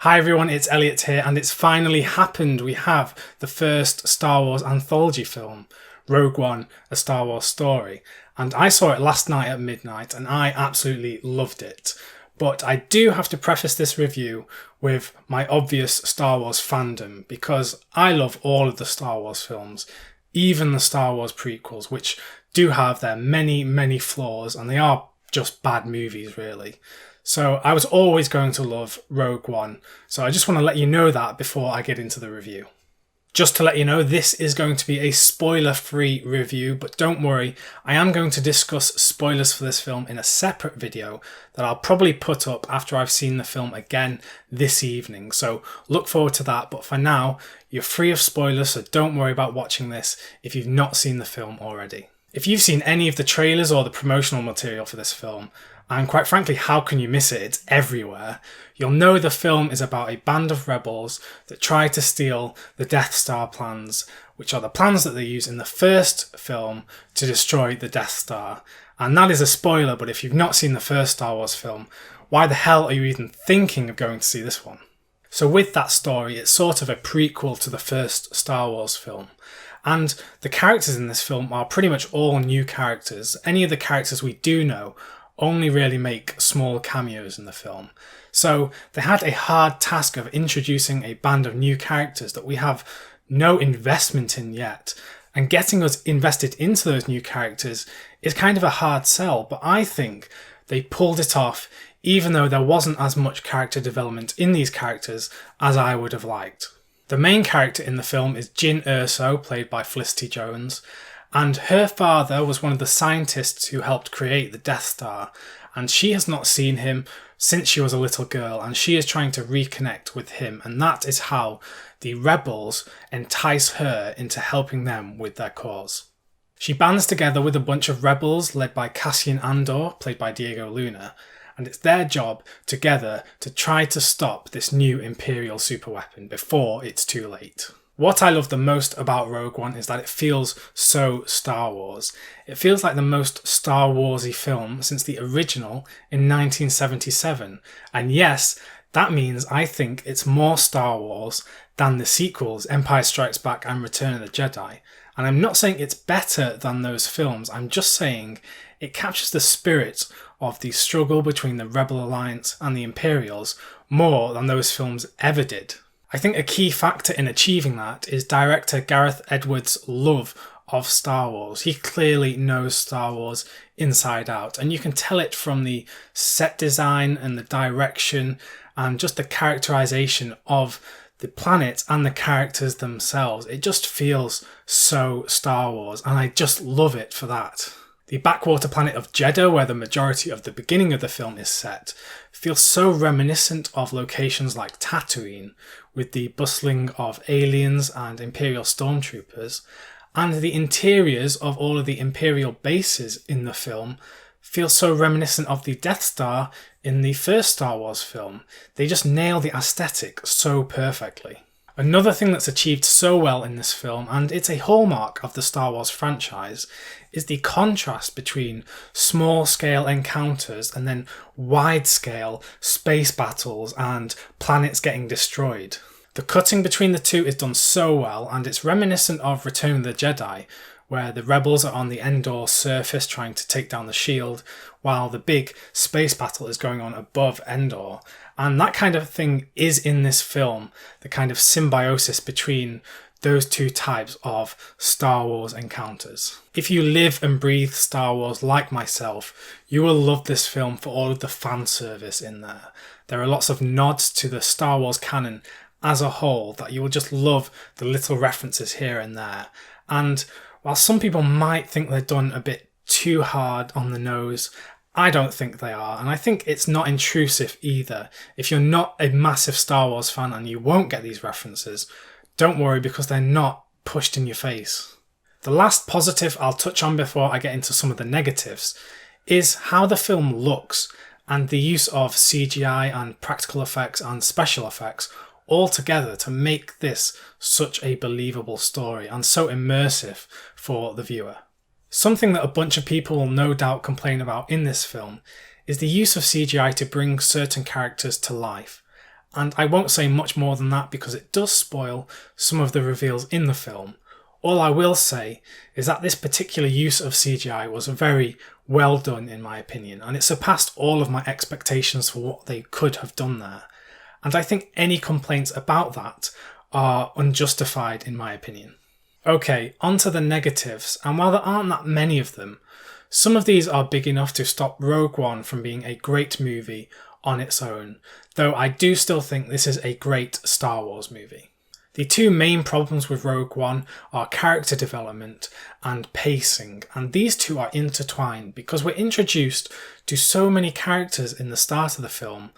Hi everyone, it's Elliot here, and it's finally happened. We have the first Star Wars anthology film, Rogue One, A Star Wars Story. And I saw it last night at midnight, and I absolutely loved it. But I do have to preface this review with my obvious Star Wars fandom, because I love all of the Star Wars films, even the Star Wars prequels, which do have their many flaws, and they are just bad movies, really. So I was always going to love Rogue One, so I just want to let you know that before I get into the review. Just to let you know, this is going to be a spoiler-free review, but don't worry, I am going to discuss spoilers for this film in a separate video that I'll probably put up after I've seen the film again this evening, so look forward to that. But for now, you're free of spoilers, so don't worry about watching this if you've not seen the film already. If you've seen any of the trailers or the promotional material for this film, and quite frankly, how can you miss it? It's everywhere. You'll know the film is about a band of rebels that try to steal the Death Star plans, which are the plans that they use in the first film to destroy the Death Star. And that is a spoiler, but if you've not seen the first Star Wars film, why the hell are you even thinking of going to see this one? So with that story, it's sort of a prequel to the first Star Wars film. And the characters in this film are pretty much all new characters. Any of the characters we do know only really make small cameos in the film. So they had a hard task of introducing a band of new characters that we have no investment in yet. And getting us invested into those new characters is kind of a hard sell, but I think they pulled it off, even though there wasn't as much character development in these characters as I would have liked. The main character in the film is Jyn Erso, played by Felicity Jones, and her father was one of the scientists who helped create the Death Star, and she has not seen him since she was a little girl, and she is trying to reconnect with him, and that is how the rebels entice her into helping them with their cause. She bands together with a bunch of rebels led by Cassian Andor, played by Diego Luna, and it's their job together to try to stop this new Imperial superweapon before it's too late. What I love the most about Rogue One is that it feels so Star Wars. It feels like the most Star Wars-y film since the original in 1977. And yes, that means I think it's more Star Wars than the sequels, Empire Strikes Back and Return of the Jedi. And I'm not saying it's better than those films, I'm just saying it captures the spirit of the struggle between the Rebel Alliance and the Imperials more than those films ever did. I think a key factor in achieving that is director Gareth Edwards' love of Star Wars. He clearly knows Star Wars inside out, and you can tell it from the set design and the direction and just the characterization of the planet and the characters themselves. It just feels so Star Wars, and I just love it for that. The backwater planet of Jeddah, where the majority of the beginning of the film is set, feels so reminiscent of locations like Tatooine, with the bustling of aliens and Imperial stormtroopers, and the interiors of all of the Imperial bases in the film feel so reminiscent of the Death Star in the first Star Wars film. They just nail the aesthetic so perfectly. Another thing that's achieved so well in this film, and it's a hallmark of the Star Wars franchise, is the contrast between small-scale encounters and then wide-scale space battles and planets getting destroyed. The cutting between the two is done so well, and it's reminiscent of Return of the Jedi, where the rebels are on the Endor surface trying to take down the shield, while the big space battle is going on above Endor. And that kind of thing is in this film, the kind of symbiosis between those two types of Star Wars encounters. If you live and breathe Star Wars like myself, you will love this film for all of the fan service in there. There are lots of nods to the Star Wars canon as a whole that you will just love the little references here and there. And while some people might think they're done a bit too hard on the nose, I don't think they are, and I think it's not intrusive either. If you're not a massive Star Wars fan and you won't get these references, don't worry, because they're not pushed in your face. The last positive I'll touch on before I get into some of the negatives is how the film looks and the use of CGI and practical effects and special effects all together to make this such a believable story and so immersive for the viewer. Something that a bunch of people will no doubt complain about in this film is the use of CGI to bring certain characters to life. And I won't say much more than that because it does spoil some of the reveals in the film. All I will say is that this particular use of CGI was very well done in my opinion, and it surpassed all of my expectations for what they could have done there. And I think any complaints about that are unjustified in my opinion. Okay, on to the negatives, and while there aren't that many of them, some of these are big enough to stop Rogue One from being a great movie on its own, though I do still think this is a great Star Wars movie. The two main problems with Rogue One are character development and pacing, and these two are intertwined because we're introduced to so many characters in the start of the film,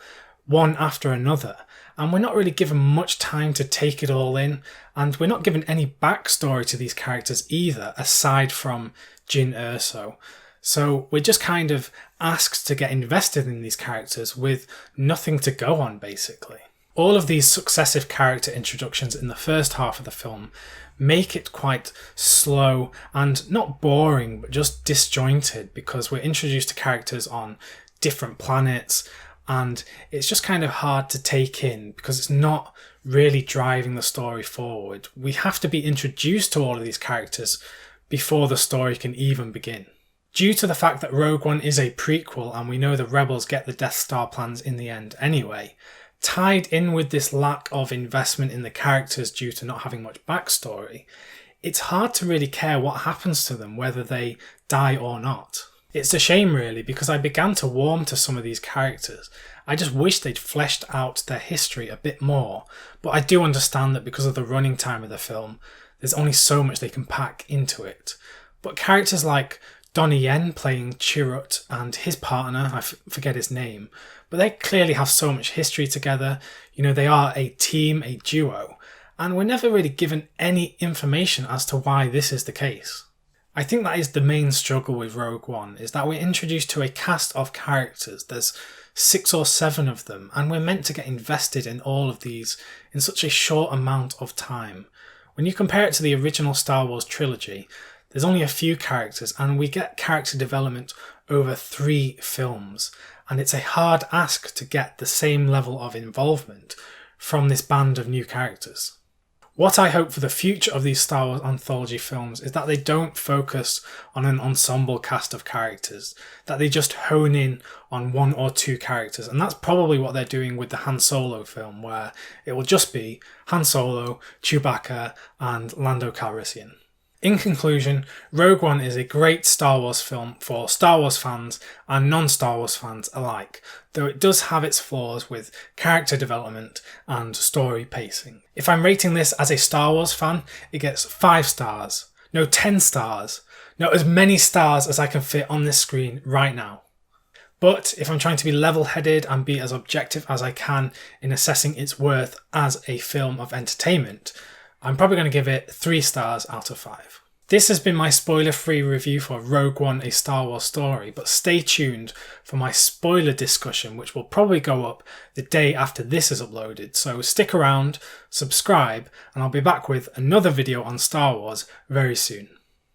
one after another, and we're not really given much time to take it all in, and we're not given any backstory to these characters either, aside from Jyn Erso. So we're just kind of asked to get invested in these characters with nothing to go on, basically. All of these successive character introductions in the first half of the film make it quite slow and not boring, but just disjointed, because we're introduced to characters on different planets, and it's just kind of hard to take in because it's not really driving the story forward. We have to be introduced to all of these characters before the story can even begin. Due to the fact that Rogue One is a prequel and we know the Rebels get the Death Star plans in the end anyway, tied in with this lack of investment in the characters due to not having much backstory, it's hard to really care what happens to them, whether they die or not. It's a shame really, because I began to warm to some of these characters. I just wish they'd fleshed out their history a bit more, but I do understand that because of the running time of the film, there's only so much they can pack into it. But characters like Donnie Yen playing Chirrut and his partner, I forget his name, but they clearly have so much history together. You know, they are a team, a duo, and we're never really given any information as to why this is the case. I think that is the main struggle with Rogue One, is that we're introduced to a cast of characters. There's 6 or 7 of them, and we're meant to get invested in all of these in such a short amount of time. When you compare it to the original Star Wars trilogy, there's only a few characters, and we get character development over 3 films, and it's a hard ask to get the same level of involvement from this band of new characters. What I hope for the future of these Star Wars anthology films is that they don't focus on an ensemble cast of characters, that they just hone in on 1 or 2 characters, and that's probably what they're doing with the Han Solo film, where it will just be Han Solo, Chewbacca, and Lando Calrissian. In conclusion, Rogue One is a great Star Wars film for Star Wars fans and non-Star Wars fans alike, though it does have its flaws with character development and story pacing. If I'm rating this as a Star Wars fan, it gets 5 stars. No, 10 stars. No, as many stars as I can fit on this screen right now. But if I'm trying to be level-headed and be as objective as I can in assessing its worth as a film of entertainment, I'm probably going to give it 3 stars out of 5. This has been my spoiler-free review for Rogue One, A Star Wars Story, but stay tuned for my spoiler discussion, which will probably go up the day after this is uploaded. So stick around, subscribe, and I'll be back with another video on Star Wars very soon.